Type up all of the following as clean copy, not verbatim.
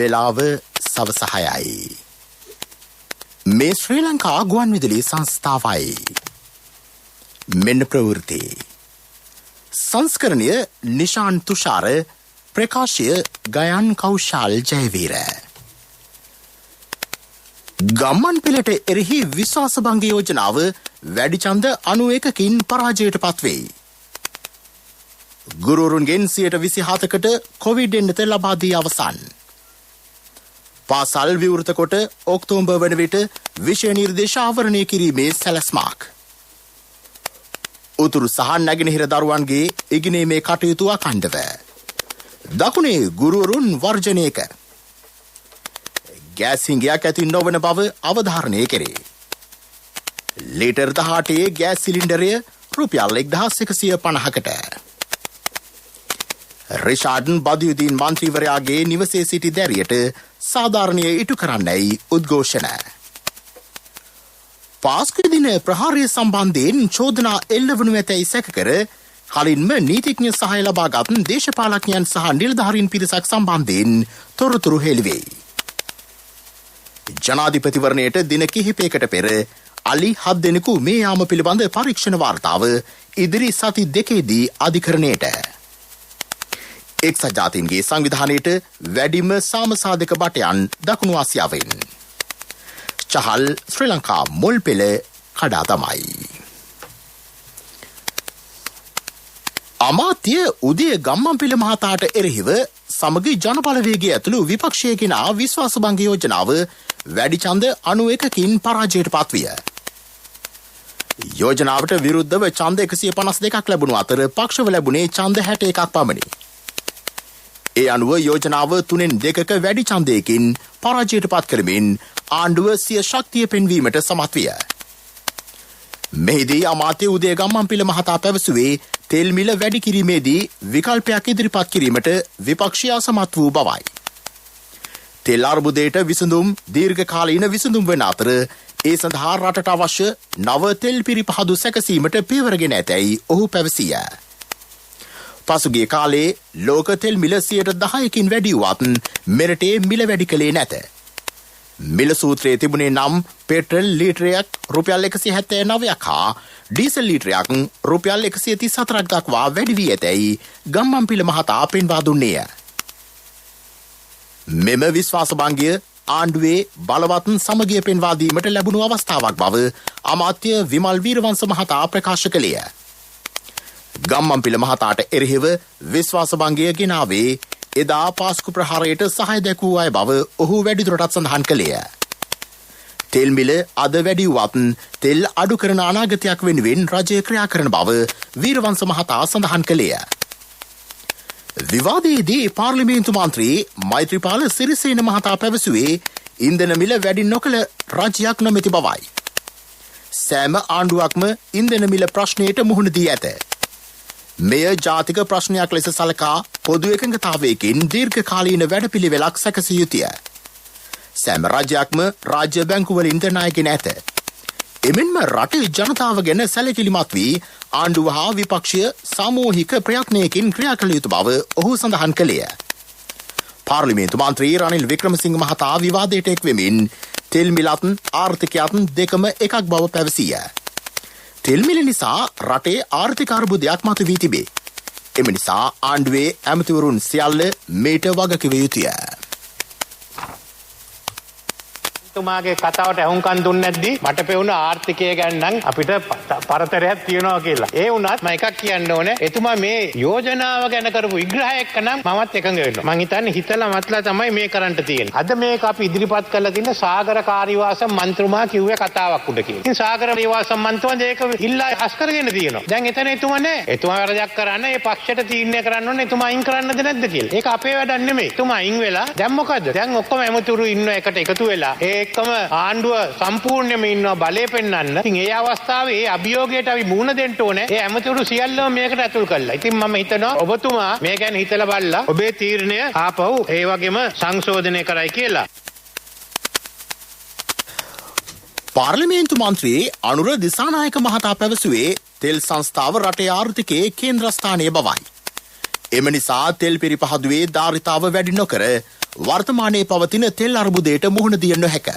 වේලාව සවස 6යි. මේ ශ්‍රී ලංකා ගුවන්විදුලි සංස්ථාවයි. මෙන්න ප්‍රවෘත්ති. සංස්කරණය නිශාන් තුෂාර, ප්‍රකාශය ගයන් කෞශල් ජයවීර. ගම්මන් පෙළට එරෙහි විශ්වාසභංග යෝජනාව වැඩි ඡන්ද 91කින් පරාජයට පත්වෙයි. ගුරුවරුන්ගෙන් 27%කට කොවිඩ් එන්නත ලබා දී අවසන්. පාසල් විවෘත කොට ඔක්තෝබර් වන විට විෂය නිර්දේශ ආවරණය කිරීමේ සැලැස්මක්. උතුරු සහ නැගෙනහිර දරුවන්ගේ ඉගෙනීමේ කටයුතු අඛණ්ඩව. දකුණේ ගුරුවරුන් වර්ජනයක. ගෑස් හිඟයක් ඇති නොවන බව අවධාරණය කෙරේ. ලීටර් 18 ගෑස් සිලින්ඩරය රුපියල් 1150කට. රිෂාඩන් බදියුදීන් මන්ත්‍රීවරයාගේ නිවසේ සිටි දැරියට සාධාරණය ඉටු කරන්නයි උද්ඝෝෂණ. පාස්කු දින ප්‍රහාරය සම්බන්ධයෙන් චෝදනා එල්ලවනු ඇතැයි සැකකර කලින්ම නීතිඥ සහාය ලබාගත් දේශපාලඥයන් සහ නිලධාරීන් පිරිසක් සම්බන්ධයෙන් තොරතුරු හෙළිවෙයි. ජනාධිපතිවරණයට දින කිහිපයකට පෙර අලි 7 දෙනෙකු මේ යාම පිළිබඳ පරීක්ෂණ වාර්තාව ඉදිරි සති දෙකේදී අධිකරණයට. එක්සත් ජාතීන්ගේ සංවිධානයට වැඩිම සාමසාධක බටයන් දකුණු ආසියාවෙන්. චහල් ශ්‍රී ලංකා මුල් පෙළ කඩා තමයි. අමාත්‍ය උදය ගම්මන්පිල මහතාට එරෙහිව සමගි ජනබලවේගය ඇතුළු විපක්ෂයේ ගෙනා විශ්වාසභංග යෝජනාව වැඩි ඡන්ද 91කින් පරාජයට පත්විය. යෝජනාවට විරුද්ධව ඡන්ද 152ක් ලැබුණු අතර පක්ෂව ලැබුණේ ඡන්ද 61ක් පමණි. ඒ අනුව යෝජනාව 3/2ක වැඩි ඡන්දයකින් පරාජයට පත් කරමින් ආණ්ඩුව සිය ශක්තිය පෙන්වීමට සමත් විය. මෙහිදී අමාත්‍ය උදය ගම්මන්පිල මහතා පැවසුවේ තෙල් මිල වැඩි කිරීමේදී විකල්පයක් ඉදිරිපත් කිරීමට විපක්ෂය අසමත් වූ බවයි. තෙල් අර්බුදයට විසඳුම් දීර්ඝකාලීන විසඳුම් වන අතර ඒ සඳහා රටට අවශ්‍ය නව තෙල් පිරිපහදු සැකසීමට පියවරගෙන ඇතැයි ඔහු පැවසිය. පසුගිය කාලේ ලෝක තෙල් මිල 10%කින් වැඩි වුවත් මෙරටේ මිල වැඩි කළේ නැත. මිල සූත්‍රයේ තිබුණේ නම් පෙට්‍රල් ලීටරයක් රුපියල් 179ක් හා ඩීසල් ලීටරයක් රුපියල් 134ක් දක්වා වැඩි වී ඇතැයි ගම්මන්පිල මහතා පෙන්වා දුන්නේය. මෙම විශ්වාසභංගය ආණ්ඩුවේ බලවත් සමගිය පෙන්වා දීමට ලැබුණු අවස්ථාවක් බව අමාත්‍ය විමල් වීරවංශ මහතා ප්‍රකාශ කළේය. ගම්මන්පිල මහතාට එරෙහිව විශ්වාසභංගය ගෙනාවේ එදා පාස්කු ප්‍රහාරයට සහාය දැක්වූ අය බව ඔහු වැඩිදුරටත් සඳහන් කළේය. තෙල් මිල අද වැඩි වුවත් තෙල් අඩු කරන අනාගතයක් වෙනුවෙන් රජය ක්‍රියා කරන බව වීරවංශ මහතා සඳහන් කළේය. විවාදයේදී පාර්ලිමේන්තු මන්ත්‍රී මෛත්‍රීපාල සිරිසේන මහතා පැවසුවේ ඉන්ධන මිල වැඩි නොකළ රජයක් නොමැති බවයි. සෑම ආණ්ඩුවක්ම ඉන්ධන මිල ප්‍රශ්නයට මුහුණ දී ඇත. මෙය ජාතික ප්‍රශ්නයක් ලෙස සලකා පොදු එකඟතාවයකින් දීර්ඝකාලීන වැඩපිළිවෙලක් සැකසිය යුතුය. සෑම රජයක්ම රාජ්‍ය බැංකුවලින් ණයගෙන ඇත. එමෙන්ම රටේ ජනතාව ගැන සැලකිලිමත් වී ආණ්ඩුව හා විපක්ෂය සාමූහික ප්‍රයත්නයකින් ක්‍රියා කළ යුතු බව ඔහු සඳහන් කළේය. පාර්ලිමේන්තු මන්ත්‍රී රනිල් වික්‍රමසිංහ මහතා විවාදයට එක්වෙමින් තෙල් මිලත් ආර්ථිකයත් දෙකම එකක් බව පැවසීය. තෙල් මිල නිසා රටේ ආර්ථික අර්බුදයක් මතුවී තිබේ. එම නිසා ආණ්ඩුවේ ඇමතිවරුන් සියල්ල මේට වගකිව යුතුය. තුමාගේ කතාවට ඇහුම්කන් දුන්නේ නැද්දි මට පෙවුන ආර්ථිකය ගැන නම් අපිට පරතරයක් තියෙනවා කියලා. ඒ වුණත් මම එකක් කියන්න ඕනේ. එතුමා මේ යෝජනාව ගැන කරපු විග්‍රහයක් නම් මමත් එකඟ වෙනවා. මං හිතන්නේ හිතලා මතලා තමයි මේ කරන්න තියෙන්නේ. අද මේක අපි ඉදිරිපත් කරලා තියෙන සාගර කාර්යවාසම් මන්ත්‍රීතුමා කිව්වේ කතාවක් උඩ කියලා. ඉතින් සාගර කාර්යවාසම් මන්ත්‍රීතුමා ඒක ඉල්ලා අස් කරගෙන තියෙනවා. දැන් එතන එතුමා නෑ. එතුමා වැරදක් කරන්න ඒ පක්ෂයට තීරණය කරන්න ඕනේ එතුමා අයින් කරන්නද නැද්ද කියලා. ඒක අපේ වැඩක් නෙමෙයි. එතුමා අයින් වෙලා දැන් මොකද? දැන් ඔක්කොම ඇමතුරු ඉන්න එකට එකතු වෙලා ඒකම ආණ්ඩුව සම්පූර්ණයෙන්ම ඉන්නවා බලය පෙන්වන්න. ඉතින් ඒ අවස්ථාවේ ඒ අභියෝගයට අපි මුහුණ දෙන්න ඕනේ. ඒ ඇමතුරු සියල්ලම මේකට ඇතුල් කළා. ඉතින් මම හිතනවා ඔබතුමා මේ ගැන හිතලා බලලා ඔබේ තීරණය ආපහු ඒ වගේම සංශෝධනය කරයි කියලා. පාර්ලිමේන්තු මන්ත්‍රී අනුර දිසානායක මහතා පැවසුවේ තෙල් සංස්ථාව රටේ ආර්ථිකයේ කේන්ද්‍රස්ථානයේ බවයි. එම නිසා තෙල් පිරිපහදුවේ ධාරිතාව වැඩි නොකර වර්තමානයේ පවතින තෙල් අර්බුදයට මුහුණ දිය නොහැක.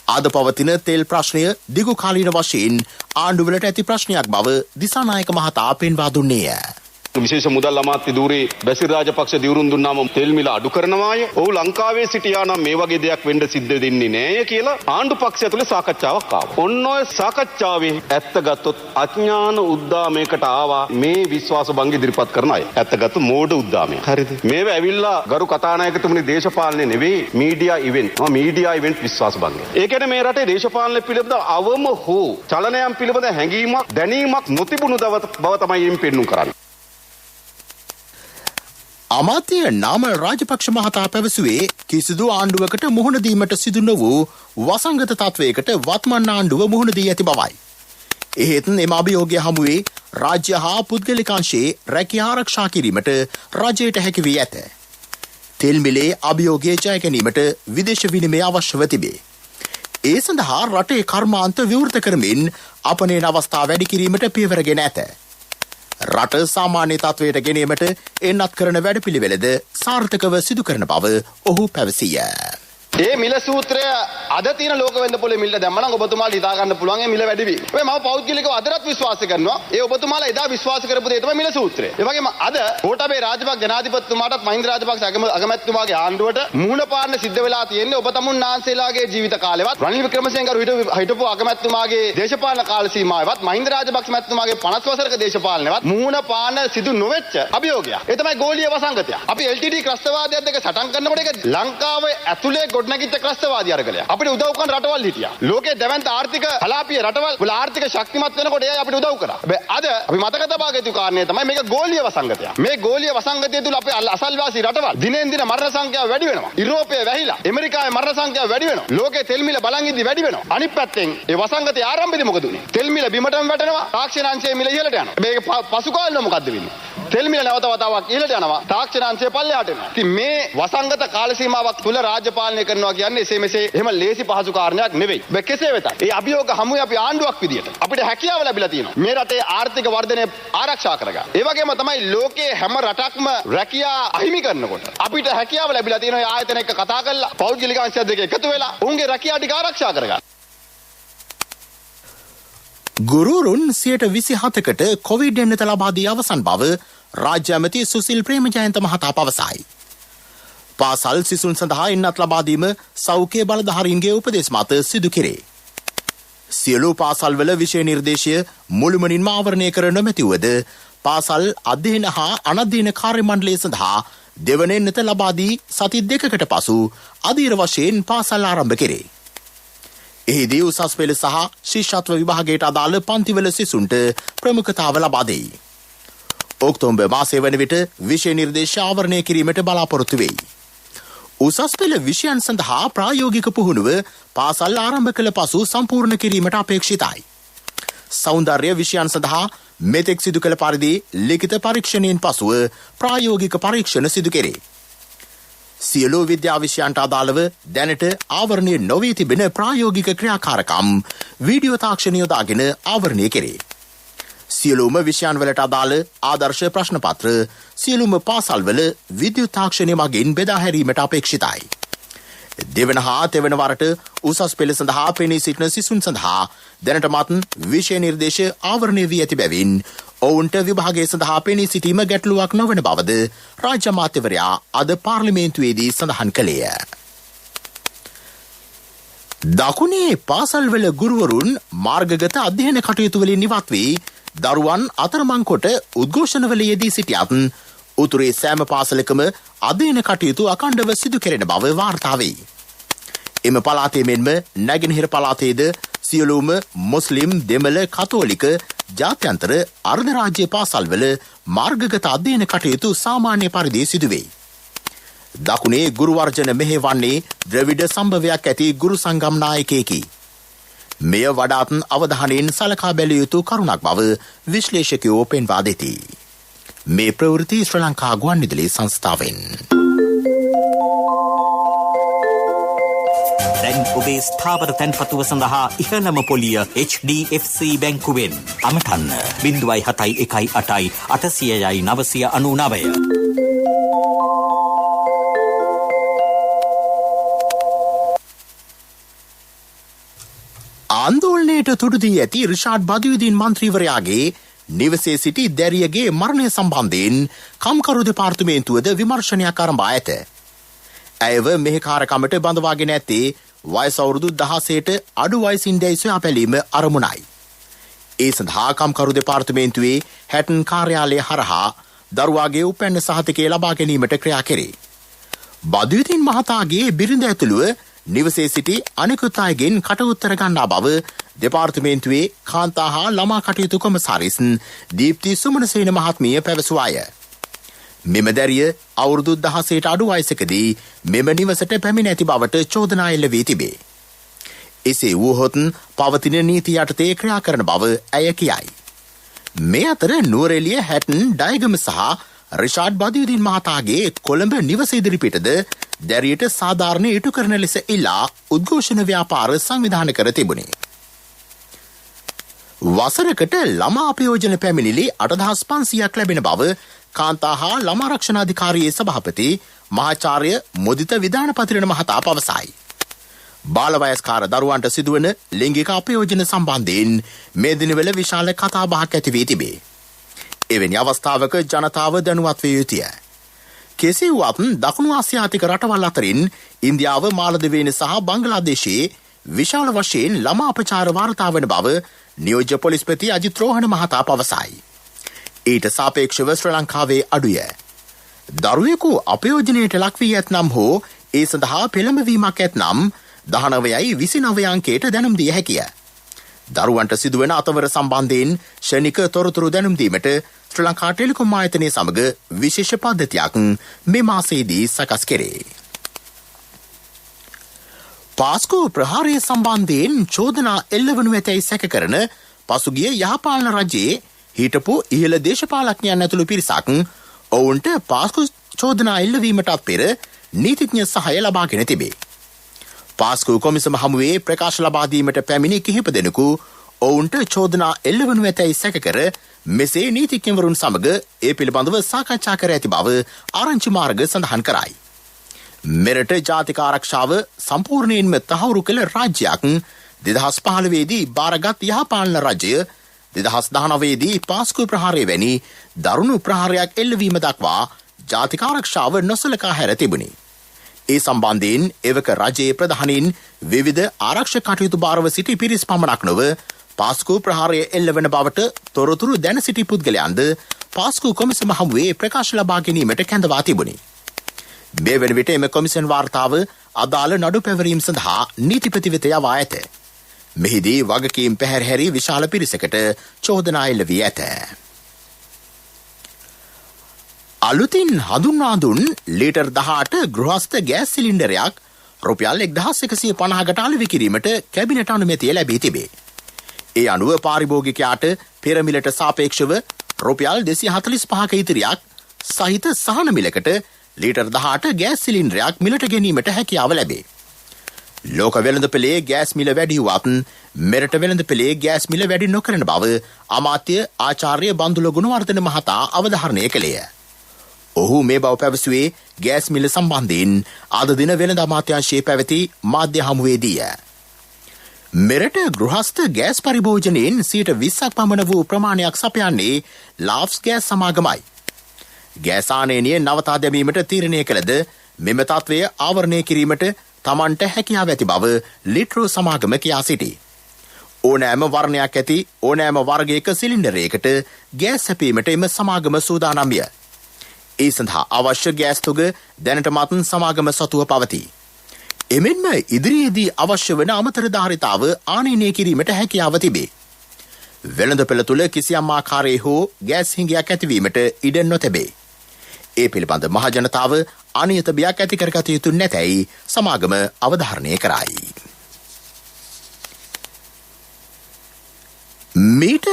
අද පවතින තෙල් ප්‍රශ්නය දිගු කාලීන වශයෙන් ආණ්ඩුවලට ඇති ප්‍රශ්නයක් බව දිසානායක මහතා පෙන්වා දුන්නේය. විශේෂ මුදල් අමාත්‍ය ධූරේ බැසිල් රාජපක්ෂ දිවුරුම් දුන්නාම තෙල් මිල අඩු කරනවාය. ඔහු ලංකාවේ සිටියා නම් මේ වගේ දෙයක් වෙන්න සිද්ධ වෙන්නේ නැහැ කියලා ආණ්ඩු පක්ෂය තුළ සාකච්ඡාවක් ආවා. ඔන්න ඔය සාකච්ඡාවේ ඇත්ත ගත්තොත් අඥාන උද්දාමයකට ආවා මේ විශ්වාස භංග ඉදිරිපත් කරන අය. ඇත්ත ගත්තොත් මෝඩ උද්දාමය. හරිද? මේව ඇවිල්ලා ගරු කතානායකතුමනි දේශපාලනේ නෙවෙයි මීඩියා ඉවෙන්ට්. මීඩියා ඉවෙන්ට් විශ්වාස භංගය. ඒ කියන්නේ මේ රටේ දේශපාලන පිළිබඳ අවම හෝ චලනයන් පිළිබඳ හැඟීමක් දැනීමක් නොතිබුණු බව තමයි මේ පෙන්නුම් කරන්නේ. අමාත්‍ය නාමල් රාජපක්ෂ මහතා පැවසුවේ කිසිදු ආණ්ඩුවකට මුහුණ දීමට සිදු නොවූ වසංගත තත්වයකට වත්මන් ආණ්ඩුව මුහුණ දී ඇති බවයි. එහෙත් එම අභියෝගය හමුවේ රාජ්‍ය හා පුද්ගලිකාංශයේ රැකියා ආරක්ෂා කිරීමට රජයට හැකි වී ඇත. තෙල් මිලේ අභියෝගය ජය ගැනීමට විදේශ විනිමය අවශ්‍යව තිබේ. ඒ සඳහා රටේ කර්මාන්ත විවෘත කරමින් අපනයන අවස්ථා වැඩි කිරීමට පියවරගෙන ඇත. රට සාමාන්‍ය තත්වයට ගෙනීමට එන්නත් කරන වැඩපිළිවෙලද සාර්ථකව සිදු කරන බව ඔහු පැවසිය. ඒ මිල සූත්‍රය අද තියෙන ලෝක වෙළඳ පොලේ මිල දැම්මම නම් ඔබතුමාලා හිතා ගන්න පුළුවන් ඒ මිල වැඩි වී. මම පෞද්ගලිකව අදටත් විශ්වාස කරනවා. ඒ ඔබතුමාලා එදා විශ්වාස කරපු දේ තමයි මිල සූත්‍රය. ඒ වගේම අද ගෝඨාභය රාජපක්ෂ ජනාධිපතිතුමාටත් මහින්ද රාජපක්ෂ අගමැතිතුමාගේ ආණ්ඩුවට මුහුණ පාන්න සිද්ධ වෙලා තියෙන්නේ ඔබ තමුන්නාන්සේලාගේ ජීවිත කාලෙවත් රනිල් වික්‍රමසිංහ හිටපු අගමැතිතුමාගේ දේශපාලන කාල සීමාවෙවත් මහින්ද රාජපක්ෂ මැතිතුමාගේ 50 වසරක දේශපාලනයවත් මුහුණ පාන්න සිදු නොවෙච්ච අභියෝගයක්. ඒ තමයි ගෝලීය වසංගතය. අපි LTT ක්‍රස්තවාදයත් එක්ක සටන් කරනකොට ඒක ලංකාවේ ඇතුලේ නැගිට ක්‍රස්තවාදී අරගලයක්. අපිට උදව් කරන රටවල් හිටියා. ලෝකයේ දැවැන්ත ආර්ථික කලාපීය රටවල් වල ආර්ථික ශක්තිමත් වෙනකොට ඒ අපිට උදව් කරා. හැබැයි අද අපි මතක තබා ගත යුතු කාරණේ තමයි මේක ගෝලීය වසංගතයක්. මේ ගෝලීය වසංගතය තුල අපේ අසල්වාසී රටවල් දිනෙන් දින මරණ සංඛ්‍යාව වැඩි වෙනවා. යුරෝපයේ වැහිලා, ඇමරිකාවේ මරණ සංඛ්‍යාව වැඩි වෙනවා. ලෝකයේ තෙල් මිල බලන් ඉදි වැඩි වෙනවා. අනිත් පැත්තෙන් ඒ වසංගතයේ ආරම්භයේදී මොකද උනේ? තෙල් මිල බිමටම වැටෙනවා. තාක්ෂණාංශයේ මිල ඉහළට යනවා. මේක පසු කාලෙම මොකද්ද වෙන්නේ? තෙල් මිල නැවත වතාවක් ඉහළට යනවා. තාක්ෂණාංශය පල්ලෙහාට යනවා. ඉතින් මේ වසංගත කාල සීමාවක් තුල රාජ්‍ය පාලනය කරනවා කියන්නේ එසේ මෙසේ එහෙම ලේසි පහසු කාරණයක් නෙවෙයි. මේ කෙසේ වෙතත් ඒ අභියෝග හමුවේ අපි ආණ්ඩුවක් විදියට අපිට හැකියාව ලැබිලා තියෙනවා. මේ රටේ ආර්ථික වර්ධනය ආරක්ෂා කරගන්න. ඒ වගේම තමයි ලෝකයේ හැම රටක්ම රැකියා අහිමි කරනකොට අපිට හැකියාව ලැබිලා තියෙනවා ආයතන එක්ක කතා කරලා පෞද්ගලික අංශය දෙක එකතු වෙලා උන්ගේ රැකියා ටික ආරක්ෂා කරගන්න. ගුරුරුන් 27%කට කොවිඩ් එන්නත ලබා දී අවසන් බව රාජ්‍ය ඇමති සුසිල් ප්‍රේමජයන්ත මහතා පවසයි. පාසල් සිසුන් සඳහා එන්නත් ලබා දීම සෞඛ්‍ය බලධාරීන්ගේ උපදෙස් මත සිදු කෙරේ. සියලු පාසල්වල විෂය නිර්දේශය මුළුමනින්ම ආවරණය කර නොමැතිවද පාසල් අධ්‍යයන හා අනධ්‍යයන කාර්ය මණ්ඩලය සඳහා දෙවන එන්නත ලබා දී සති 2කට පසු අධීර වශයෙන් පාසල් ආරම්භ කෙරේ. එහිදී උසස් පෙළ සහ ශිෂ්‍යත්ව විභාගයට අදාළ පන්තිවල සිසුන්ට ප්‍රමුඛතාව ලබා දෙයි. ඔක්තෝබර් මාසයේ වන විට විෂය නිර්දේශ ආවරණය කිරීමට බලාපොරොත්තු වෙයි. උසස් පෙළ විෂයන් සඳහා ප්‍රායෝගික පුහුණුව පාසල් ආරම්භ කළ පසු සම්පූර්ණ කිරීමට අපේක්ෂිතයි. සෞන්දර්ය විෂයන් සඳහා මෙතෙක් සිදු කළ පරිදි ලිඛිත පරීක්ෂණයෙන් පසුව ප්‍රායෝගික පරීක්ෂණ සිදු කෙරේ. සියලු විද්‍යා විෂයන්ට අදාළව දැනට ආවරණය නොවී තිබෙන ප්‍රායෝගික ක්‍රියාකාරකම් වීඩියෝ තාක්ෂණය යොදාගෙන ආවරණය කෙරේ. සියලුම විෂයන් වලට අදාළ ආදර්ශ ප්‍රශ්න පත්‍ර සියලුම පාසල්වල විද්‍යුත් තාක්ෂණය මගින් බෙදා හැරීමට අපේක්ෂිතයි. දෙවන හා තෙවන වරට උසස් පෙළ සඳහා පෙනී සිටින සිසුන් සඳහා දැනටමත් විෂය නිර්දේශ ආවරණය වී ඇති බැවින් ඔවුන්ට විභාගය සඳහා පෙනී සිටීම ගැටලුවක් නොවන බවද රාජ්‍ය අමාත්‍යවරයා අද පාර්ලිමේන්තුවේදී සඳහන් කළේය. දකුණේ පාසල්වල ගුරුවරුන් මාර්ගගත අධ්‍යයන කටයුතු වලින් ඉවත් වී දරුවන් අතරමං කොට උද්ඝෝෂණවල යෙදී සිටියත් උතුරේ සෑම පාසලකම අධ්‍යයන කටයුතු අඛණ්ඩව සිදු කෙරෙන බව වාර්තා වේ. එම පළාතේ මෙන්ම නැගෙනහිර පළාතේද සියලුම මුස්ලිම් දෙමළ කතෝලික ජාත්‍යන්තර අර්ධරාජ්‍ය පාසල්වල මාර්ගගත අධ්‍යයන කටයුතු සාමාන්‍ය පරිදි සිදු වේ. දකුණේ ගුරු වර්ජන මෙහෙවන්නේ ද්‍රවිඩ සම්භවයක් ඇති ගුරු සංගම් නායකයෙකි. මෙය වඩාත් අවධානයෙන් සලකා බැලිය යුතු කරුණක් බව විශ්ලේෂකයෝ පෙන්වා දෙති. මේ ප්‍රවෘත්ති ශ්‍රී ලංකා ගුවන්විදුලි සංස්ථාවෙන්. දැන් ඔබේ ස්ථාවර තැන්පතුව සඳහා ඉහළම පොලිය HDFC බැංකුවෙන්. අමතන්න 0.71 800 999. ආන්දෝලනයට තුඩුදී ඇති රිෂාඩ් බදියුදීන් මන්ත්‍රීවරයාගේ නිවසේ සිටි දැරියගේ මරණය සම්බන්ධයෙන් කම්කරු දෙපාර්තමේන්තුවද විමර්ශනයක් ආරම්භ ඇත. ඇයව මෙහෙකාරකමට බඳවාගෙන ඇත්තේ වයස අවුරුදු 16ට අඩු වයසින් දැයි සොයා බැලීම අරමුණයි. ඒ සඳහා කම්කරු දෙපාර්තමේන්තුවේ හැටන් කාර්යාලය හරහා දරුවාගේ උපැන්න සහතිකය ලබා ගැනීමට ක්‍රියා කෙරේ. බදියුදීන් මහතාගේ බිරිඳ ඇතුළුව නිවසේ සිටි අනෙකුත් අයගෙන් කටඋත්තර ගන්නා බව දෙපාර්තමේන්තුවේ කාන්තා හා ළමා කටයුතු කොමසාරිස් දීප්ති සුමනසේන මහත්මිය පැවසුවාය. මෙම දැරිය අවුරුදු 16ට අඩු වයසකදී මෙම නිවසට පැමිණ ඇති බවට චෝදනා එල්ල වී තිබේ. එසේ වුවහොත් පවතින නීති යටතේ ක්‍රියා කරන බව ඇය කියයි. මේ අතර නුවරඑළිය හැටන් ඩයගම සහ රිෂාඩ් බදියුදීන් මහතාගේ කොළඹ නිවස ඉදිරිපිටද දැරියට සාධාරණ ඉටු කරන ලෙස ඉල්ලා උද්ඝෝෂණ ව්‍යාපාර සංවිධානය කර තිබුණේ. වසරකට ළමා අපයෝජන පැමිණිලි 8500ක් ලැබෙන බව කාන්තා හා ළමා රක්ෂණාධිකාරියේ සභාපති මහාචාර්ය මුදිත විධානපතිරණ මහතා පවසයි. බාලවයස්කාර දරුවන්ට සිදුවන ලිංගික අපයෝජන සම්බන්ධයෙන් මේ දිනවල විශාල කතාබහක් ඇති වී තිබේ. එවැනි අවස්ථාවක ජනතාව දැනුවත් විය යුතුය. කෙසේ වුවත් දකුණු ආසියාතික රටවල් අතරින් ඉන්දියාව මාලදිවයින සහ බංග්ලාදේශයේ විශාල වශයෙන් ළමා අපචාර වාර්තා වන බව නියෝජ්‍ය පොලිස්පති අජිත් රෝහණ මහතා පවසයි. ඊට සාපේක්ෂව ශ්‍රී ලංකාවේ අඩුය. දරුවෙකු අපයෝජනයට ලක් වී ඇතනම් හෝ ඒ සඳහා පෙළඹවීමක් ඇතනම් 19-29 අංකයට දැනුම් දිය හැකිය. දරුවන්ට සිදුවන අතවර සම්බන්ධයෙන් ෂණික තොරතුරු දැනුම් දීමට ශ්‍රී ලංකා ටෙලිකොම් ආයතනය සමග විශේෂ පද්ධතියක් මේ මාසයේදී සකස් කෙරේ. පාස්කු ප්‍රහාරය සම්බන්ධයෙන් චෝදනා එල්ලවනු ඇතැයි සැක කරන පසුගිය යහපාලන රජයේ හිටපු ඉහළ දේශපාලඥයන් ඇතුළු පිරිසක් ඔවුන්ට පාස්කු චෝදනා එල්ලවීමටත් පෙර නීතිඥ සහාය ලබාගෙන තිබේ. පාස්කු කොමිසම හමුවේ ප්‍රකාශ ලබා දීමට පැමිණි කිහිප දෙනෙකු ඔවුන්ට චෝදනා එල්ලවනු ඇතැයි සැක කර මෙසේ නීතිඥවරුන් සමග ඒ පිළිබඳව සාකච්ඡා කර ඇති බව ආරංචි මාර්ග සඳහන් කරයි. මෙරට ජාතික ආරක්ෂාව සම්පූර්ණයෙන්ම තහවුරු කළ රාජ්‍යයක් 2015 දී බාරගත් යහපාලන රජය 2019 පාස්කු ප්‍රහාරය වැනි දරුණු ප්‍රහාරයක් එල්ලවීම දක්වා ජාතික ආරක්ෂාව නොසලකා හැර තිබුණි. ඒ සම්බන්ධයෙන් එවක රජයේ ප්‍රධානීන් විවිධ ආරක්ෂක කටයුතු භාරව සිටි පිරිස් පමණක් නොව පාස්කු ප්‍රහාරය එල්ලවන බවට තොරතුරු දැන සිටි පුද්ගලයන්ද පාස්කු කොමිසම හමුවේ ප්‍රකාශ ලබා ගැනීමට කැඳවා තිබුණි. මේ වන විට එම කොමිසන් වාර්තාව අදාළ නඩු පැවරීම සඳහා නීතිපති වෙත යවා ඇත. මෙහිදී වගකීම් පැහැරහැරි විශාල පිරිසකට චෝදනා එල්ල වී ඇත. අලුතින් හඳුන්වා දුන් ලීටර් 18 ගෘහස්ත ගෑස් සිලින්ඩරයක් රුපියල් 1150කට අලෙවි කිරීමට කැබිනට් අනුමැතිය ලැබී තිබේ. ඒ අනුව පාරිභෝගිකයාට පෙර මිලට සාපේක්ෂව රුපියල් 245ක ඉතිරියක් සහිත සහන මිලකට ලීටර් 18 ගෑස් සිලින්ඩරයක් මිලට ගැනීමට හැකියාව ලැබේ. ලෝක වෙළඳපොලේ ගෑස් මිල වැඩි වුවත් මෙරට වෙළඳපොලේ ගෑස් මිල වැඩි නොකරන බව අමාත්‍ය ආචාර්ය බන්දුල ගුණවර්ධන මහතා අවධාරණය කළේය. ඔහු මේ බව පැවසුවේ ගෑස් මිල සම්බන්ධයෙන් අද දින වෙළඳ අමාත්‍යාංශයේ පැවති මාධ්‍ය හමුවේදීය. මෙරට ගෘහස්ත ගෑස් පරිභෝජනයෙන් 20% පමණ වූ ප්‍රමාණයක් සපයන්නේ ලාෆ්ස් ගෑස් සමාගමයි. ගෑස් ආනයනිය නවතා දැමීමට තීරණය කළද මෙම තත්ත්වය ආවරණය කිරීමට තමන්ට හැකියාව ඇති බව ලිට්‍රෝ සමාගම කියා සිටී. ඕනෑම වර්ණයක් ඇති ඕනෑම වර්ගයක සිලින්ඩරයකට ගෑස් සැපීමට එම සමාගම සූදානම්ය. ඒ සඳහා අවශ්‍ය ගෑස් තුග දැනටමත් සමාගම සතුව පවතී. එමෙන්ම ඉදිරියේදී අවශ්‍ය වන අමතර ධාරිතාව ආනයනය කිරීමට හැකියාව තිබේ. වෙළඳපොළ තුළ කිසියම් ආකාරයේ හෝ ගෑස් හිඟයක් ඇතිවීමට ඉඩ නොතැබේ. ඒ පිළිබඳ මහජනතාව අනියත බියක් ඇති කරගත යුතු නැතැයි සමාගම අවධාරණය කරයි. මීට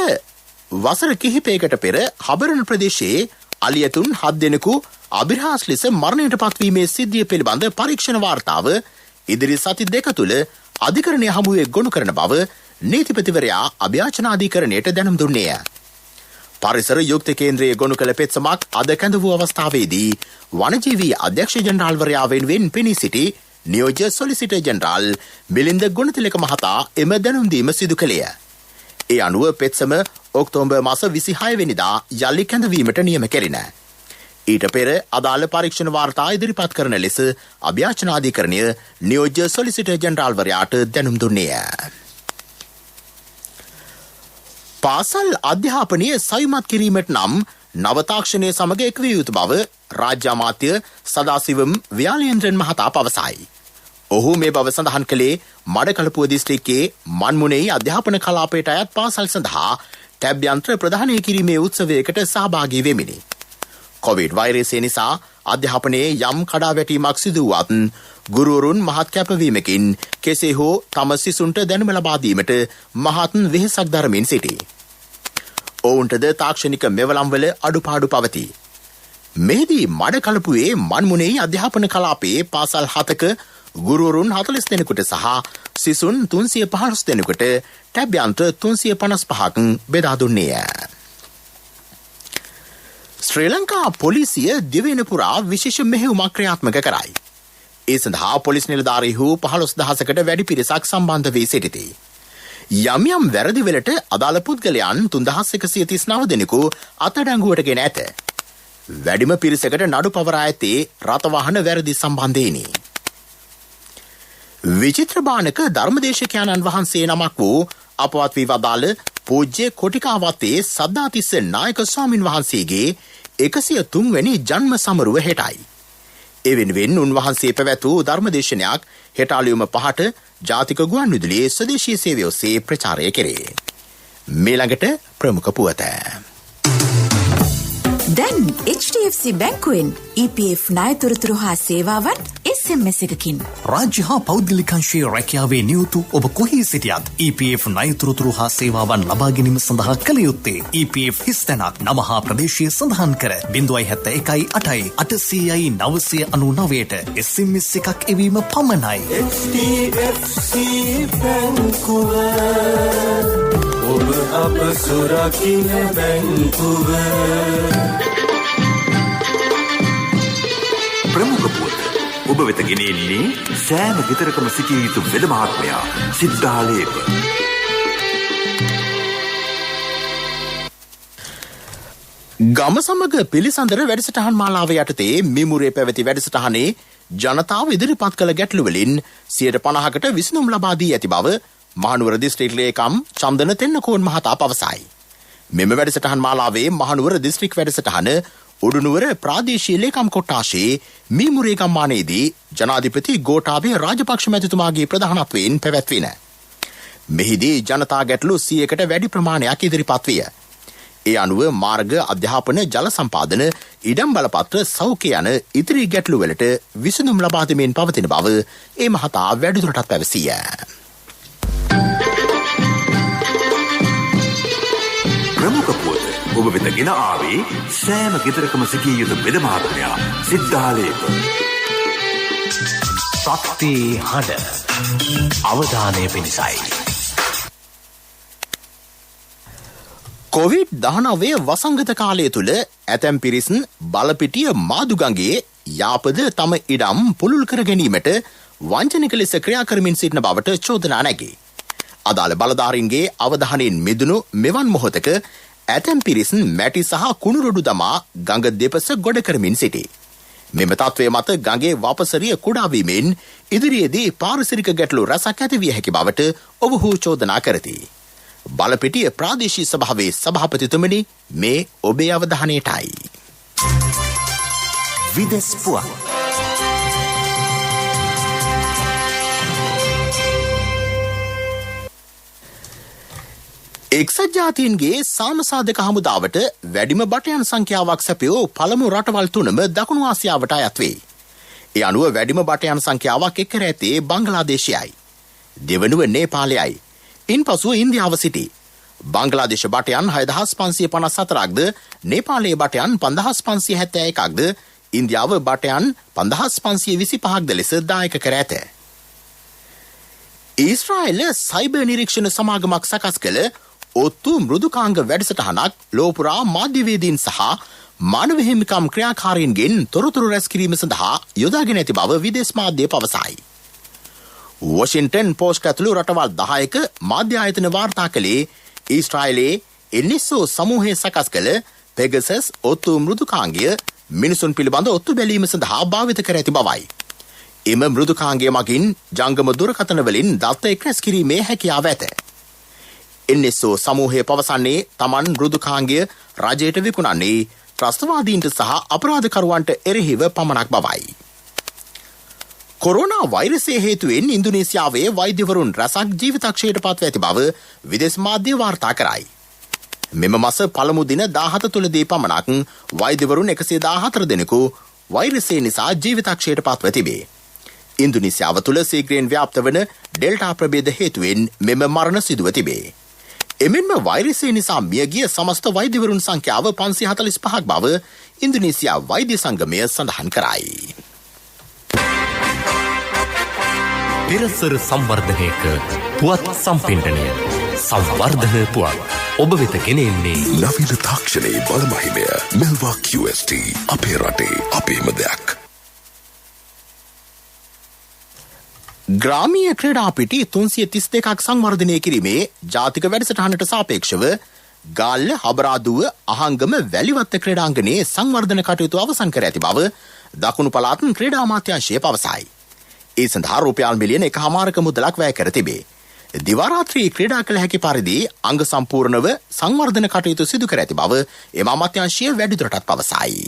වසර කිහිපයකට පෙර හබරණ ප්‍රදේශයේ අලියතුන් 7 දෙනෙකු අභිරහස් ලෙස මරණයට පත්වීමේ සිද්ධිය පිළිබඳ පරීක්ෂණ වාර්තාව ඉදිරි සති 2 තුළ අධිකරණය හමුවේ ගොනු කරන බව නීතිපතිවරයා අභියාචනාධිකරණයට දැනුම් දුන්නේය. පරිසර යුක්ති කේන්ද්‍රයේ ගොනු කළ පෙත්සමක් අද කැඳ වූ අවස්ථාවේදී වනජීවී අධ්‍යක්ෂ ජනරාල්වරයා වෙනුවෙන් පෙනී සිටි නියෝජ්‍ය සොලිසිටර් ජෙනරාල් මිලින්ද ගුණතිලක මහතා එම දැනුම් දීම සිදු කළේය. ඒ අනුව පෙත්සම ඔක්තෝබර් මාස 26 වෙනිදා යලි කැඳවීමට නියම කෙරිණ. ඊට පෙර අදාළ පරීක්ෂණ වාර්තා ඉදිරිපත් කරන ලෙස අභ්‍යාචනාධිකරණය නියෝජ්‍ය සොලිසිටර් ජෙනරාල්වරයාට දැනුම් දුන්නේය. පාසල් අධ්‍යාපනය සවිමත් කිරීමට නම් නව තාක්ෂණය සමග එක්විය යුතු බව රාජ්‍ය අමාත්‍ය සදාසිවම් ව්‍යාලේන්ද්‍රන් මහතා පවසයි. ඔහු මේ බව සඳහන් කළේ මඩකලපුව දිස්ත්‍රික්කයේ මන්මුනේ අධ්‍යාපන කලාපයට අයත් පාසල් සඳහා ටැබ් යන්ත්‍ර ප්‍රදානය කිරීමේ උත්සවයකට සහභාගී වෙමිනි. කොවිඩ් වෛරසය නිසා අධ්‍යාපනයේ යම් කඩාවැටීමක් සිදු වුවත් ගුරුවරුන් මහත් කැපවීමකින් කෙසේ හෝ තම සිසුන්ට දැනුම ලබා දීමට මහත් වෙහෙසක් දරමින් සිටී. ඔවුන්ටද තාක්ෂණික මෙවලම්වල අඩුපාඩු පවතී. මෙහිදී මඩකලපුවේ මන්මුනේ අධ්‍යාපන කලාපයේ පාසල් 7ක ගුරුවරුන් 40 දෙනෙකුට සහ සිසුන් 315 දෙනෙකුට ටැබ් යන්ත්‍ර 355ක් බෙදා දුන්නේය. ශ්‍රී ලංකා පොලිසිය දිවයින පුරා විශේෂ මෙහෙයුමක් ක්‍රියාත්මක කරයි. ඒ සඳහා පොලිස් නිලධාරීහු 15000කට වැඩි පිරිසක් සම්බන්ධ වී සිටිති. යම් යම් වැරදිවලට අදාළ පුද්ගලයන් 3139 දෙනෙකු අත්අඩංගුවට ගෙන ඇත. වැඩිම පිරිසකට නඩු පවරා ඇත්තේ රථවාහන වැරදි සම්බන්ධයෙනි. විචිත්‍රබානක ධර්මදේශකයන්න් වහන්සේ නමක් වූ අපවත් වී වදාළ පූජ්‍ය කොටිකාවත්තේ සද්ධාතිස්ස නායක ස්වාමින් වහන්සේගේ 103 වෙනි ජන්ම සමරුව හෙටයි. ඒ වෙනුවෙන් උන්වහන්සේ පැවැත් වූ ධර්මදේශනයක් හෙට අලුයම 5ට ජාතික ගුවන්විදුලියේ ස්වදේශීය සේවය ඔස්සේ ප්‍රචාරය කෙරේ. මේ ළඟට ප්‍රමුඛ පුවත. දැන් HDFC බැංකුවෙන් EPF ණයතොරතුරු හා සේවාවන් SMS එකකින් රාජ්‍ය හා පෞද්ගලික අංශයේ රැකියාවේ නියුතු ඔබ කොහේ සිටියත් EPF ණයතොරතුරු හා සේවාවන් ලබා ගැනීම සඳහා කළ යුත්තේ EPF හිස්තැනක් නම හා ප්‍රදේශය සඳහන් කර 071 SMS එකක් එවීම පමණයි. HDFC බැංකුව ඔබ අප සුරකින්න බැංකුව. ප්‍රමුඛ පුවත ඔබ වෙත ගෙනෙන්නේ සෑම ගෙදරකම සිටිය යුතු වෙද මහත්මයා සිද්ධාලේප. ගම සමග පිළිසඳර වැඩසටහන් මාලාව යටතේ මිමුරේ පැවති වැඩසටහනේ ජනතාව ඉදිරිපත් කළ ගැටලු වලින් 50%කට විසඳුම් ලබා දී ඇති බව මහනුවර දිස්ත්‍රික් ලේකම් චන්දන තෙන්නකෝන් මහතා පවසයි. මෙම වැඩසටහන් මාලාවේ මහනුවර දිස්ත්‍රික් වැඩසටහන උඩුනුවර ප්‍රාදේශීය ලේකම් කොට්ටාශයේ මීමුරේ ගම්මානයේදී ජනාධිපති ගෝඨාභය රාජපක්ෂ මැතිතුමාගේ ප්‍රධානත්වයෙන් පැවැත්වින. මෙහිදී ජනතා ගැටලු 100කට වැඩි ප්‍රමාණයක් ඉදිරිපත් විය. ඒ අනුව මාර්ග අධ්‍යාපන ජල සම්පාදන ඉඩම් බලපත්‍ර සෞඛ්‍ය යන ඉතිරි ගැටලු වලට විසඳුම් ලබා දෙමින් පවතින බව ඒ මහතා වැඩිදුරටත් පැවසිය. ප්‍රමුඛ පුවත ඔබ වෙත ගෙන ආවේ සෑම ගෙදරකම සිටිය යුතු වෙද මහත්මයා සිද්ධාලේප. ශක්ති හඬ අවධානය පිණිසයි. COVID-19 වසංගත කාලය තුළ ඇතැම් පිරිස් බලපිටිය මාදුගඟේ යාපද තම ඉඩම් පුළුල් කර ගැනීමට වංචනික ලෙස ක්‍රියා කරමින් සිටින බවට චෝදනා නැගේ. අදාළ බලධාරීන්ගේ අවධානයෙන් මිදුණු මෙවන් මොහොතක ඇතැම් පිරිස් මැටි සහ කුණුරොඩු දමා ගඟ දෙපස ගොඩ කරමින් සිටී. මෙම තත්ත්වය මත ගඟේ වපසරිය කුඩා වීමෙන් ඉදිරියේදී පාරිසරික ගැටලු රැසක් ඇති විය හැකි බවට ඔවුහු චෝදනා කරති. බලපිටිය ප්‍රාදේශීය සභාවේ සභාපතිතුමනි, මේ ඔබේ අවධානයටයි. විදෙස් පුවත්. එක්සත් ජාතීන්ගේ සාමසාධක හමුදාවට වැඩිම බටයන් සංඛ්‍යාවක් සැපයෝ පළමු රටවල් තුනම දකුණු ආසියාවට අයත් වේ. ඒ අනුව වැඩිම බටයන් සංඛ්‍යාවක් එක්කර ඇත්තේ බංග්ලාදේශයයි. දෙවනුව නේපාලයයි. ඉන්පසුව ඉන්දියාව සිටී. බංග්ලාදේශ බටයන් 6554ක්ද, නේපාලයේ බටයන් 5571ක්ද, ඉන්දියාව බටයන් 5525ක්ද ලෙස දායක කර ඇත. ඊශ්‍රායල සයිබර් නිරීක්ෂණ සමාගමක් සකස් කළ ඔත්තු මෘදුකාංග වැඩසටහනක් ලෝපුරා මාධ්‍යවේදීන් සහ මානව හිමිකම් ක්‍රියාකාරීන්ගෙන් තොරතුරු රැස් කිරීම සඳහා යොදාගෙන ඇති බව විදේශ මාධ්‍ය පවසයි. වොෂින්ටන් පෝස්ට් ඇතුළු රටවල් 10ක මාධ්‍ය ආයතන වාර්තා කළේ ඊශ්‍රායලයේ එන්නිස්සෝ සමූහය සකස් කළ පෙගසස් ඔත්තු මෘදුකාංගය මිනිසුන් පිළිබඳ ඔත්තු බැලීම සඳහා භාවිත කර ඇති බවයි. එම මෘදුකාංගය මගින් ජංගම දුරකථන වලින් දත්ත එක්රැස් කිරීමේ හැකියාව ඇත. එන්නිස්සෝ සමූහය පවසන්නේ තමන් මෘදුකාංගය රජයට විකුණන්නේ ත්‍රස්තවාදීන්ට සහ අපරාධකරුවන්ට එරෙහිව පමණක් බවයි. කොරෝනා වෛරසය හේතුවෙන් ඉන්දුනීසියාවේ වෛද්‍යවරුන් රැසක් ජීවිතක්ෂයට පත්ව ඇති බව විදේශ මාධ්‍ය වාර්තා කරයි. මෙම මාස පළමු දින 17 තුලදී පමණක් වෛද්‍යවරුන් 114 දෙනෙකු වෛරසය නිසා ජීවිතක්ෂයට පත්ව තිබේ. ඉන්දුනීසියාව තුල සීඝ්‍රයෙන් ව්‍යාප්ත වන ඩෙල්ටා ප්‍රභේද හේතුවෙන් මෙම මරණ සිදුව තිබේ. එමෙන්ම වෛරසය නිසා මියගිය සමස්ත වෛද්‍යවරුන් සංඛ්‍යාව 545ක් බව ඉන්දුනීසියා වෛද්‍ය සංගමය සඳහන් කරයි. පෙරසර සංවර්ධනයක පුවත් සම්පින්ඩනය සංවර්ධන පුවත් ඔබ වෙත ගෙනෙන්නේ නවීන තාක්ෂණයේ බලමහිමය මෙල්වා QST අපේ රටේ අපේම දෙයක්. ග්‍රාමීය ක්‍රීඩා පිටි 332ක් සංවර්ධනය කිරීමේ ජාතික වැඩසටහනට සාපේක්ෂව ගාල්ල හබරාදුව අහංගම වැලිවත්ත ක්‍රීඩාංගණයේ සංවර්ධන කටයුතු අවසන් කර ඇති බව දකුණු පළාත් ක්‍රීඩා අමාත්‍යාංශය පවසයි. ඒ සඳහා රුපියල් මිලියන 1.5ක මුදලක් වැය කර තිබේ. දිවා රාත්‍රී ක්‍රීඩා කළ හැකි පරිදි අංග සම්පූර්ණව සංවර්ධන කටයුතු සිදු කර ඇති බව එම අමාත්‍යාංශය වැඩිදුරටත් පවසයි.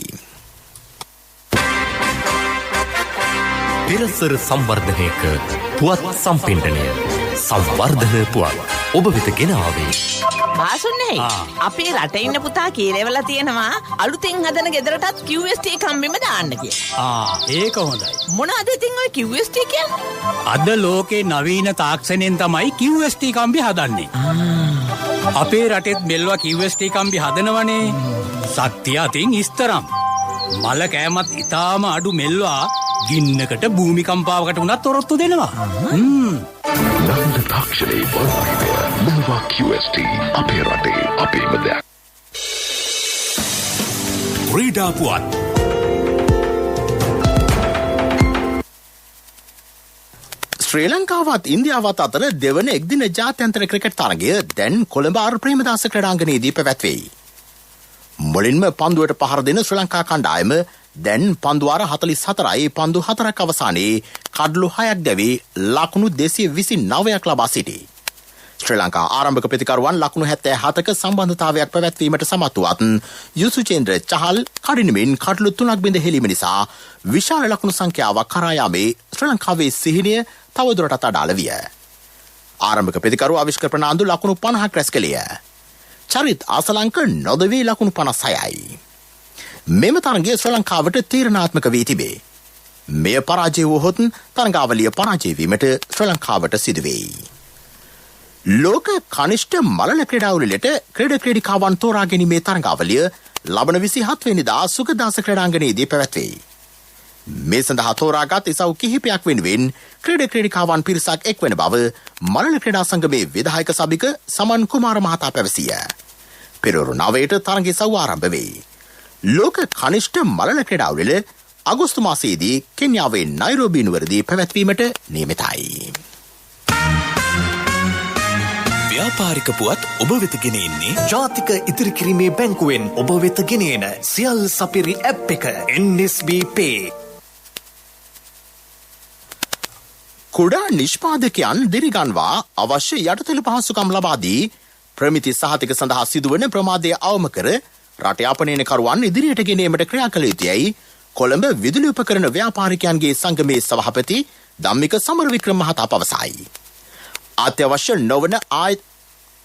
පෙරසර සංවර්ධනයක පුවත් සම්පින්ඩනය සංවර්ධන පුවත් ඔබ වෙත ගෙන ආවේ බාසුන්නේ අපේ රට ඉන්න පුතා කීරේවලා තියෙනවා අලුතෙන් හදන ගෙදරටත් QST කම්බිම දාන්න කියලා. ඒක හොඳයි. මොනවද ඉතින් ඔය QST කියන්නේ? අද ලෝකේ නවීන තාක්ෂණයෙන් තමයි QST කම්බි හදන්නේ. අපේ රටෙත් මෙල්වා QST කම්බි හදනවනේ. ශක්තිය අතින් ඉස්තරම්. මල කෑමත් ඊටාම අඩු මෙල්වා ගින්නකට භූමිකම්පාවකට උනත් තොරොත්තු දෙනවා. නවීන තාක්ෂණයේ බලමහිමය මෙල්වා QST අපේ රටේ අපේම දෙයක්. ක්‍රීඩා පුවත් ශ්‍රී ලංකාවත් ඉන්දියාවත් අතර දෙවන එක්දින ජාත්‍යන්තර ක්‍රිකට් තරගය දැන් කොළඹ ආර් ප්‍රේමදාස ක්‍රීඩාංගණයේදී පැවැත්වෙයි. මුලින්ම පන්දුවට පහර දෙන ශ්‍රී ලංකා කණ්ඩායම දැන් පන්දුවාර 44යි පන්දු 4ක් අවසානයේ කඩලු 6ක් දැවී ලකුණු 229ක් ලබා සිටී. ශ්‍රී ලංකා ආරම්භක ප්‍රතිකරුවන් ලකුණු 77ක සම්බන්ධතාවයක් පැවැත්වීමට සමත් වුවත් යුසුචේන්ද්‍ර චහල් කඩිනමින් කඩලු 3ක් බිඳ හෙළීම නිසා විශාල ලකුණු සංඛ්‍යාවක් කරා යාමේ ශ්‍රී ලංකාවේ සිහිනය තවදුරටත් අඩාල විය. ආරම්භක ප්‍රතිකරු අවිෂ්කර ප්‍රනාන්දු ලකුණු 50ක් රැස් කළේය. චරිත් ආසලංක නොදවී ලකුණු 56යි. මෙම තරගය ශ්‍රී ලංකාවට තීරණාත්මක වී තිබේ. මෙය පරාජය වුවහොත් තරගාවලිය පරාජය වීමට ශ්‍රී ලංකාවට සිදුවෙයි. ලෝක කනිෂ්ඨ මලල ක්‍රීඩාවලියට ක්‍රීඩාකාවන් තෝරා ගැනීමේ තරගාවලිය ලබන 27 වෙනිදා සුගදාස ක්‍රීඩාංගණයේදී පැවැත්වෙයි. මේ සඳහා තෝරාගත් ඉසව් කිහිපයක් වෙනුවෙන් ක්‍රීඩාකාවන් පිරිසක් එක්වන බව මලල ක්‍රීඩා සංගමේ විධායක සභික සමන් කුමාර මහතා පැවසිය. පෙරවරු 9ට තරගය සව් ආරම්භ වෙයි. ලෝක කනිෂ්ඨ මලල ක්‍රීඩාවලිය අගෝස්තු මාසයේදී කෙන්යාවේ නයිරෝබි නුවරදී පැවැත්වීමට නියමිතයි. ව්‍යාපාරික පුවත් ඔබ වෙත ගෙන එන්නේ ජාතික ඉතිරි කිරීමේ බැංකුවෙන් ඔබ වෙත ගෙන එන සියල් සපිරි ඇප් එක NSB Pay. කුඩා නිෂ්පාදකයන් දිරිගන්වා අවශ්‍ය යටිතල පහසුකම් ලබා දී ප්‍රමිති සහතික සඳහා සිදුවන ප්‍රමාදය අවම කර රට යාපනයකරුවන් ඉදිරියට ගෙනීමට ක්‍රියා කළ යුතුයයි කොළඹ විදුලි උපකරණ ව්‍යාපාරිකයන්ගේ සංගමේ සභාපති ධම්මික සමරවික්‍රම මහතා පවසයි.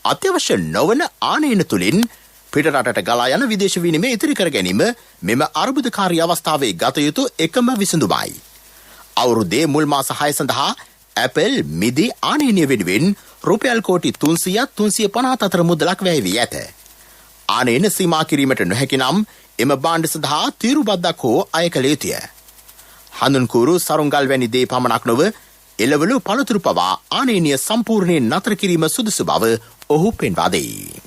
අත්‍යවශ්‍ය නොවන ආනයන තුළින් පිටරටට ගලා යන විදේශ විනිමය ඉතිරි කර ගැනීම මෙම අර්බුදකාරී අවස්ථාවේ ගත යුතු එකම විසඳුමයි. අවුරුද්දේ මුල් මාස 6 සඳහා ඇපල් මිදි ආනයනය වෙනුවෙන් රුපියල් කෝටි 300-350 අතර මුදලක් වැය වී ඇත. ආනයන සීමා කිරීමට නොහැකි නම් එම භාණ්ඩ සඳහා තීරුබද්දක් හෝ අය කළ යුතුය. හඳුන්කూరు සරුංගල් වැනි දේ පමණක් නොව එළවලු පළතුරු පවා ආනයනය සම්පූර්ණයෙන් නතර කිරීම සුදුසු බව ඔහු පෙන්වා දෙයි.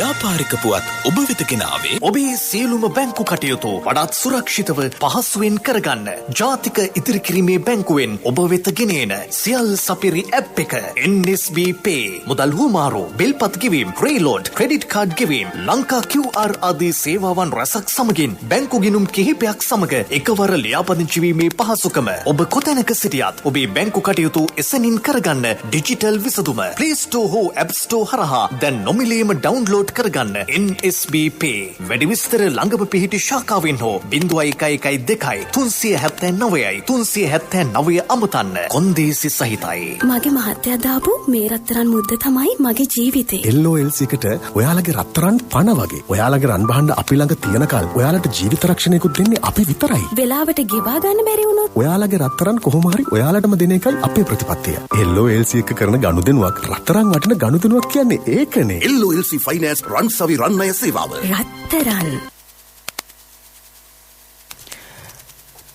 ව්‍යාපාරික පුවත් ඔබ වෙත ගෙනාවේ ඔබේ සියලුම බැංකු කටයුතු වඩාත් සුරක්ෂිතව පහසුවෙන් කරගන්න ජාතික ඉදිරිකිරීමේ බැංකුවෙන් ඔබ වෙත ගෙනෙන සියල් සපිරි ඇප් එක NSB Pay මුදල් හුවමාරු බිල්පත් ගෙවීම ක්‍රේලෝඩ් ක්‍රෙඩිට් කාඩ් ගෙවීම ලංකා QR ආදී සේවාවන් රැසක් සමගින් බැංකු ගිණුම් කිහිපයක් සමග එකවර ලියාපදිංචි වීමේ පහසුකම ඔබ කොතැනක සිටියත් ඔබේ බැංකු කටයුතු එසැනින් කරගන්න ඩිජිටල් විසඳුම Play Store හෝ App Store හරහා දැන් නොමිලේම ඩවුන්ලෝඩ් කරගන්න NSB Pay වැඩි විස්තර ළඟම පිහිටි ශාඛාවෙන් හෝ 0112 379 379 අමුතන්න කොන්දේසි සහිතයි මගේ මහත්තයා දාපු මේ රත්තරන් මුද්ද තමයි මගේ ජීවිතේ LOLC එකට ඔයාලගේ රත්තරන් පණ වගේ ඔයාලගේ රන් බහන්න අපි ළඟ තියනකල් ඔයාලට ජීවිත රක්ෂණයකුත් දෙන්නේ අපි විතරයි වෙලාවට ගෙවා ගන්න බැරි වුණොත් ඔයාලගේ රත්තරන් කොහොම හරි ඔයාලටම දෙන එකයි අපේ ප්‍රතිපත්තිය LOLC එක කරන ගනුදෙනුවක් රත්තරන් වටින ගනුදෙනුවක් කියන්නේ ඒකනේ LOLC Finance රන්සවි රන්නය සේවාව රත්තරන්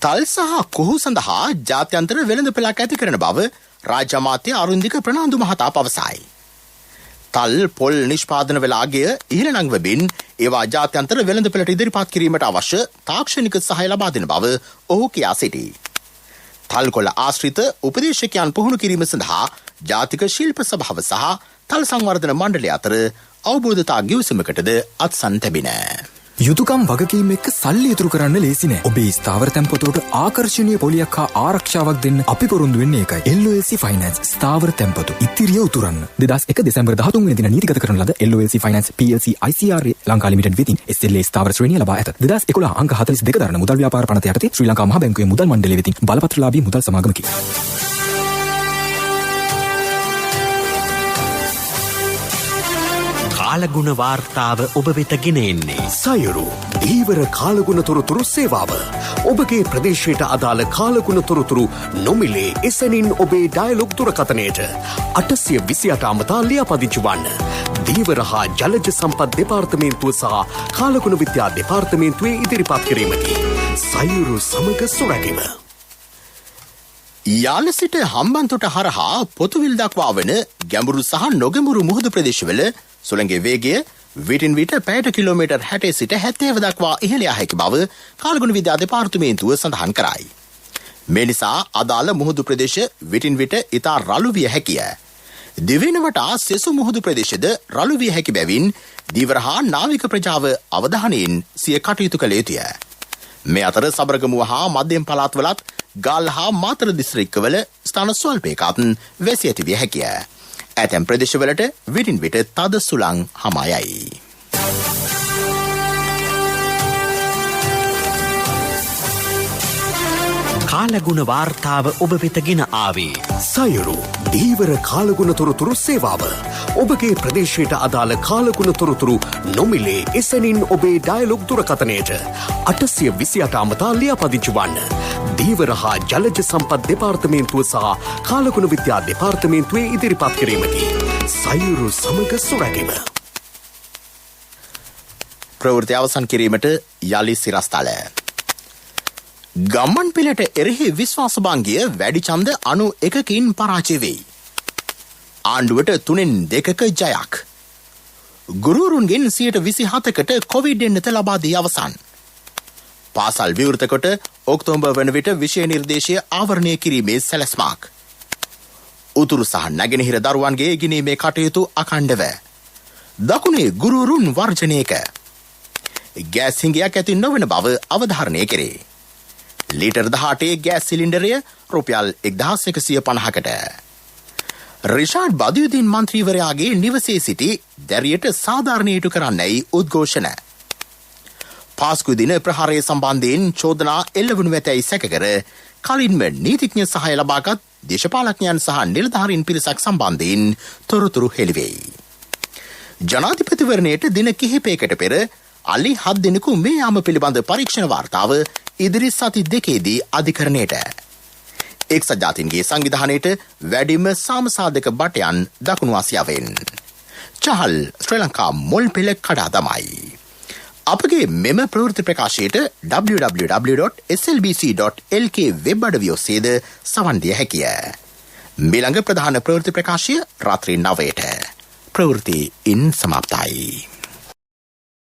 තල් සහ කොහු සඳහා ජාත්‍යන්තර වෙළඳපළක් ඇති කරන බව රාජ්‍ය අමාත්‍ය අරුන්දික ප්‍රනාන්දු මහතා පවසයි. තල් පොල් නිෂ්පාදන වේලාගය ඉහළ නංවමින් ඒවා ජාත්‍යන්තර වෙළඳපළට ඉදිරිපත් කිරීමට අවශ්‍ය තාක්ෂණික සහාය ලබා දෙන බව ඔහු කියා සිටී. තල් කොළ ආශ්‍රිත උපදේශකයන් පුහුණු කිරීම සඳහා ජාතික ශිල්ප සභාව සහ තල් සංවර්ධන මණ්ඩලය අතර අවබෝධතා ගිවිසුමකටද අත්සන් තැබින. යුතුකම් වගකීම් එක්ක සල්ලි ඉතුරු කරන්න ලේසි නෑ. ඔබේ ස්ථාවර තැන්පතුවට ආකර්ෂණීය පොලියක් හා ආරක්ෂාවක් දෙන්න අපි පොරොන්දු වෙන්නේ ඒකයි. LOLC Finance ස්ථාවර තැන්පතු ඉතිරිය උතුරන්න. 2001 දෙසැම්බර් 13 වෙනි දින නීතිගත කරන ලද LOLC Finance PLC ICRA Lanka limited වෙතින් SLA ස්ථාවර ශ්‍රේණිය ලබා ඇත. 2011 අංක 42 දරන මුදල් ව්‍යාපාර පනත යටතේ ශ්‍රී ලංකා මහ බැංකුවේ මුදල් මණ්ඩලය වෙතින් බලපත්‍රලාභී මුදල් සමාගමකි. කාලගුණ වාර්තාව ඔබ වෙත ගෙන එන්නේ සයුරු දීවර කාලගුණ තොරතුරු සේවාව ඔබගේ ප්‍රදේශයට අදාළ කාලගුණ තොරතුරු නොමිලේ එසැනින් ඔබේ ඩයලොග් දුරකථනයට 828 අමතා ලියාපදිංචි වන්න. දීවර හා ජලජ සම්පත් දෙපාර්තමේන්තුව සහ කාලගුණ විද්‍යා දෙපාර්තමේන්තුවේ ඉදිරිපත් කිරීමකි. සයුරු සමග සොරැකීම. යාල සිට හම්බන්තොට හරහා පොතුවිල් දක්වා වන ගැඹුරු සහ නොගැඹුරු මුහුදු ප්‍රදේශවල සුළඟේ වේගය විටින් විට පැයට කිලෝමීටර් 60 සිට 70 දක්වා ඉහළ යා හැකි බව කාලගුණ විද්‍යා දෙපාර්තමේන්තුව සඳහන් කරයි. මේ නිසා අදාළ මුහුදු ප්‍රදේශ විටින් විට ඉතා රළු විය හැකිය. දිවෙන වටා සෙසු මුහුදු ප්‍රදේශද රළු විය හැකි බැවින් දීවර හා නාවික ප්‍රජාව අවධානයෙන් සිය කටයුතු කළ යුතුය. මේ අතර සබරගමුව හා මධ්‍යම පළාත්වලත් ගල් හා මාතර දිස්ත්‍රික්කවල ස්ථාන ස්වල්පයකත් වැසී ඇති විය හැකිය. ඇතැම් ප්‍රදේශවලට විටින් විට තද සුළං හමා යයි. කාලගුණ වාර්තාව ඔබ වෙත ගෙන ආවේ සයුරු දීවර කාලගුණ තොරතුරු සේවාව ඔබගේ ප්‍රදේශයට අදාළ කාලගුණ තොරතුරු නොමිලේ එසැනින් ඔබේ ඩයලොග් දුරකථනයට 828 අමතා ලියාපදිංචි වන්න. දීවර හා ජලජ සම්පත් දෙපාර්තමේන්තුව සහ කාලගුණ විද්‍යා දෙපාර්තමේන්තුවේ ඉදිරිපත් කිරීමකි. සයුරු සමග සොරැකීම. ප්‍රවෘත්ති අවසන් කිරීමට යලි සිරස්තල. ගම්මන් පිලට එරෙහි විශ්වාසභංගය වැඩි ඡන්ද 91කින් පරාජය වෙයි. ආණ්ඩුවට 3/2ක ජයක්. ගුරුවරුන්ගෙන් 27%කට කොවිඩ් එන්නත ලබා දී අවසන්. පාසල් විවෘත කොට ඔක්තෝබර් වන විට විෂය නිර්දේශය ආවරණය කිරීමේ සැලැස්මක්. උතුරු සහ නැගෙනහිර දරුවන්ගේ ඉගෙනීමේ කටයුතු අඛණ්ඩව. දකුණේ ගුරුවරුන් වර්ජනයක. ගෑස් හිඟයක් ඇති නොවන බව අවධාරණය කෙරේ. ලීටර් 18 ගෑස් සිලින්ඩරය රුපියල් 1150කට. රිෂාඩ් බදියුදීන් මන්ත්‍රීවරයාගේ නිවසේ සිටි දැරියට සාධාරණීයටු කරන්නයි උද්ඝෝෂණ. පාස්කු දින ප්‍රහාරය සම්බන්ධයෙන් චෝදනා එල්ලවනු ඇතැයි සැකකර කලින්ම නීතිඥ සහාය ලබාගත් දේශපාලඥයන් සහ නිලධාරීන් පිරිසක් සම්බන්ධයෙන් තොරතුරු හෙළිවෙයි. ජනාධිපතිවරණයට දින කිහිපයකට පෙර අලි 7 දෙනෙකු මේ යාම පිළිබඳ පරීක්ෂණ වාර්තාව ඉදිරි සති දෙකේදී අධිකරණයට. එක්සත් ජාතීන්ගේ සංවිධානයට වැඩිම සාමසාධක බටයන් දකුණු ආසියාවෙන්. චහල් ශ්‍රී ලංකා මුල් පෙළ කඩා දමයි. අපගේ මෙම ප්‍රවෘත්ති ප්‍රකාශයට www.slbc.lk වෙබ් අඩවිය ඔස්සේද සවන් දිය හැකිය. මීළඟ ප්‍රධාන ප්‍රවෘත්ති ප්‍රකාශය රාත්‍රී 9ට. ප්‍රවෘත්ති ඉන් සමාප්තයි.